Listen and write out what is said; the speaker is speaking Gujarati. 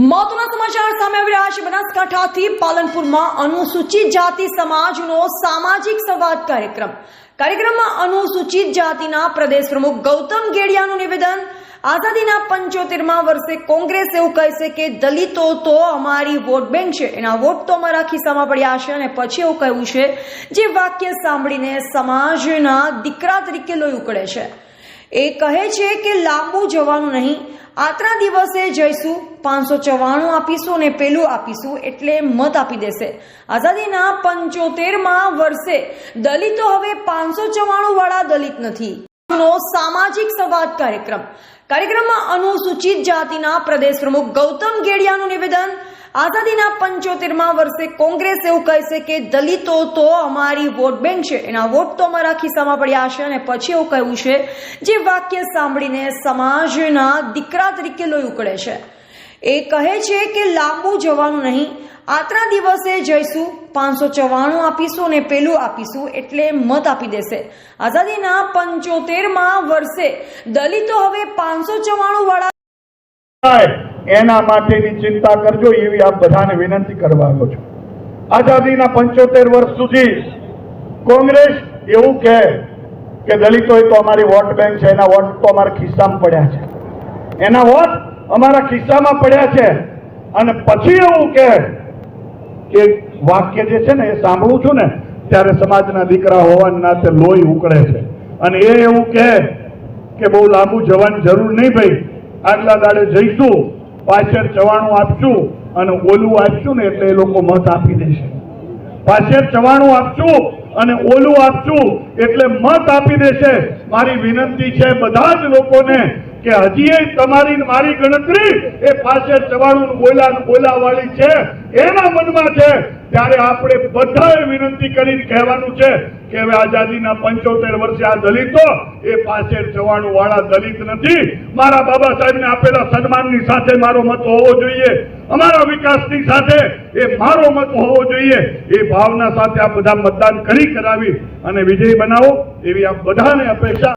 મહત્વના સમાચાર સામે આવી રહ્યા છે। બનાસકાંઠાથી પાલનપુરમાં અનુસૂચિત જાતિ સમાજનો સામાજિક સંવાદ કાર્યક્રમમાં અનુસૂચિત જાતિના પ્રદેશ પ્રમુખ ગૌતમ ગેડિયાનું નિવેદન। આઝાદીના 75મા વર્ષે કોંગ્રેસ એવું કહે છે કે દલિતો તો અમારી વોટ બેંક છે, એના વોટ તો અમારા ખિસ્સામાં પડ્યા છે, અને પછી એવું કહ્યું છે જે વાક્ય સાંભળીને સમાજના દીકરા તરીકે લોહી ઉકળે છે। એ કહે છે કે લાંબુ જવાનું નહીં, આતરા દિવસે જઈશું, 594 આપીશું અને પેલું આપીશું એટલે મત આપી દેશે। આઝાદીના 75મા વર્ષે દલિતો હવે 594 વાળા દલિત નથી। સામાજિક સંવાદ કાર્યક્રમમાં અનુસૂચિત જાતિના પ્રદેશ પ્રમુખ ગૌતમ ગેડિયાનું નિવેદન। આઝાદીના 75મા વર્ષે કોંગ્રેસ એવું કહે છે કે દલિતો તો અમારી વોટ બેંક છે, એના વોટ તો અમારા ખિસ્સામાં પડ્યા છે, અને પછી એવું કહ્યું છે જે વાક્ય સાંભળીને સમાજના દીકરા તરીકે લોહી ઉકળે છે। એ કહે છે કે લાંબુ જવાનું નહીં, આતરા દિવસે જઈશું, 594 આપીશું અને પેલું આપીશું એટલે મત આપી દેશે। આઝાદીના 75મા વર્ષે દલિતો હવે 594 વાળા એના માટેની ચિંતા કરજો એવી આપ બધાને વિનંતી કરવા આવ્યો છું। આઝાદીના 75 વર્ષ સુધી કોંગ્રેસ એવું કહે કે દલિતો તો અમારી વોટ બેંક છે, એના વોટ તો અમારા ખિસ્સામાં પડ્યા છે, એના વોટ અમારા ખિસ્સામાં પડ્યા છે, અને પછી એવું કહે કે વાક્ય જે છે ને એ સાંભળું છું ને ત્યારે સમાજના દીકરા હોવાના નાતે લોહી ઉકળે છે, અને એ એવું કહે કે બહુ લાંબુ જવાની જરૂર નહીં ભાઈ, આગલા દાડે જઈશું, પાછળ 94 આપશું અને ઓલું આપશું ને એટલે એ લોકો મત આપી દેશે। પાછળ 94 આપશું અને ઓલું આપશું એટલે મત આપી દેશે। મારી વિનંતી છે બધા જ લોકોને કે હજી તમારી મારી ગણતરી એ પાછળ 94 બોલા વાળી છે, એના મનમાં છે, ત્યારે આપણે બધાએ વિનંતી કરીને કહેવાનું છે કે હવે આઝાદીના 75 વર્ષે આ દલિતો એ પાછળ 94 વાળા દલિત નથી। મારા બાબા સાહેબને આપેલા સન્માનની સાથે મારો મત હોવો જોઈએ, અમારા વિકાસની સાથે એ મારો મત હોવો જોઈએ, એ ભાવના સાથે આ બધા મતદાન કરાવી અને વિજય બનાવો એવી આપ બધાને અપેક્ષા।